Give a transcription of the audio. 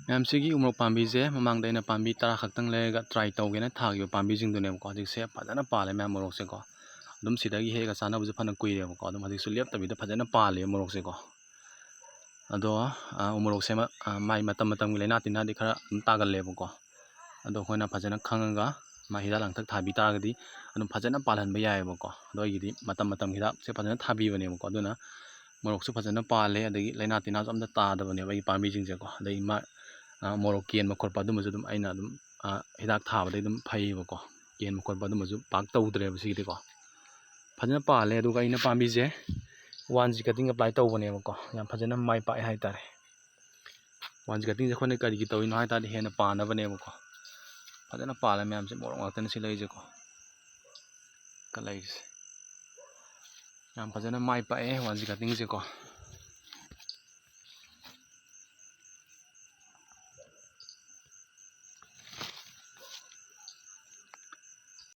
ꯃꯌꯥꯝꯁꯤꯒꯤ ꯎꯃꯣꯔꯣꯛ ꯄꯥꯝꯕꯤꯁꯦ ꯃꯃꯥꯡꯗ ꯑꯩꯅ ꯄꯥꯝꯕꯤ 10 ꯈꯛꯇꯪ ꯂꯩꯔꯒ ꯇ꯭ꯔꯥꯏ ꯇꯧꯒꯦꯅ ꯊꯥꯈꯤꯕ ꯄꯥꯝꯕꯤꯁꯤꯡꯗꯨꯅꯦꯕꯀꯣ ꯍꯧꯖꯤꯛꯁꯦ ꯐꯖꯅ ꯄꯥꯜꯂꯦ ꯃꯌꯥꯝ ꯃꯣꯔꯣꯛꯁꯦꯀꯣ ꯑꯗꯨꯝ ꯁꯤꯗꯒꯤ ꯍꯦꯛꯑꯒ ꯆꯥꯅꯕꯁꯨ ꯐꯅ ꯀꯨꯏꯔꯦꯕꯀꯣ ꯑꯗꯨꯝ ꯍꯧꯖꯤꯛꯁꯨ ꯂꯦꯞꯇꯕꯤꯗ ꯐꯖꯅ ꯄꯥꯜꯂꯦꯕ ꯃꯣꯔꯣꯛꯁꯦꯀꯣ ꯑꯗꯣ ꯎꯃꯣꯔꯣꯛꯁꯦ ꯃꯥꯏ ꯃꯇꯝ ꯃꯇꯝꯒꯤ ꯂꯩꯅꯥ ꯇꯤꯟꯅꯥꯗꯤ ꯈꯔ ꯑꯗꯨꯝ ꯇꯥꯒꯜꯂꯦꯕꯀꯣ ꯑꯗꯣ ꯑꯩꯈꯣꯏꯅ ꯐꯖꯅ ꯈꯪꯉꯒ ꯃꯥ ꯍꯤꯗꯥꯛ ꯂꯥꯡꯊꯛ ꯊꯥꯕꯤ ꯇꯥꯔꯒꯗꯤ ꯑꯗꯨꯝ ꯐꯖꯅ ꯄꯥꯜꯍꯟꯕ ꯌꯥꯏꯑꯕꯀꯣ ꯑꯗꯣ ꯑꯩꯒꯤꯗꯤ ꯃꯇꯝ ꯃꯇꯝꯒꯤ ꯍꯤꯗꯥꯛꯁꯦ ꯐꯖꯅ ꯊꯥꯕꯤꯕꯅꯦꯕꯀꯣ ꯑꯗꯨꯅ ꯃꯣꯔꯣꯛꯁꯨ ꯐꯖꯅ ꯄꯥꯜꯂꯦ ꯑꯗꯒꯤ ꯂꯩꯅꯥ ꯇꯤꯟꯅꯥꯁꯨ ꯑꯝꯇ ꯇꯥꯗꯕꯅꯦꯕ ꯑꯩꯒꯤ ꯄꯥꯝꯕꯤꯁꯤꯡꯁꯦꯀꯣ ꯑꯗꯩ ꯃꯣꯔꯣꯛ ꯀꯦꯟꯕ ꯈꯣꯠꯄ ꯑꯗꯨꯝꯕꯁꯨ ꯑꯗꯨꯝ ꯑꯩꯅ ꯑꯗꯨꯝ ꯍꯤꯗꯥꯛ ꯊꯥꯕꯗꯩ ꯑꯗꯨꯝ ꯐꯩꯌꯦꯕꯀꯣ ꯀꯦꯟꯕ ꯈꯣꯠꯄ ꯑꯗꯨꯝꯕꯁꯨ ꯄꯥꯛ ꯇꯧꯗ꯭ꯔꯦꯕ ꯁꯤꯒꯤꯗꯤꯀꯣ ꯐꯖꯅ ꯄꯥꯜꯂꯦ ꯑꯗꯨꯒ ꯑꯩꯅ ꯄꯥꯝꯕꯤꯁꯦ 1G ꯀꯠꯇꯤꯡ ꯑꯦꯄ꯭ꯂꯥꯏ ꯇꯧꯕꯅꯦꯕꯀꯣ ꯌꯥꯝ ꯐꯖꯅ ꯃꯥꯏ ꯄꯥꯛꯑꯦ ꯍꯥꯏꯇꯥꯔꯦ 1G ꯀꯠꯇꯤꯡꯁꯦ ꯑꯩꯈꯣꯏꯅ ꯀꯔꯤꯒꯤ ꯇꯧꯔꯤꯅꯣ ꯍꯥꯏꯇꯥꯔꯗꯤ ꯍꯦꯟꯅ ꯄꯥꯅꯕꯅꯦꯕꯀꯣ ꯐꯖꯅ ꯄꯥꯜꯂꯦ ꯃꯌꯥꯝꯁꯦ ꯃꯣꯔꯣꯛ ꯉꯥꯛꯇꯅꯤ ꯁꯤ ꯂꯩꯔꯤꯁꯦꯀꯣ ꯂꯩꯔꯤꯁꯦ ꯌꯥꯝ ꯐꯖꯅ ꯃꯥꯏ ꯄꯥꯛꯑꯦ 1G ꯀꯠꯇꯤꯡꯁꯦꯀꯣ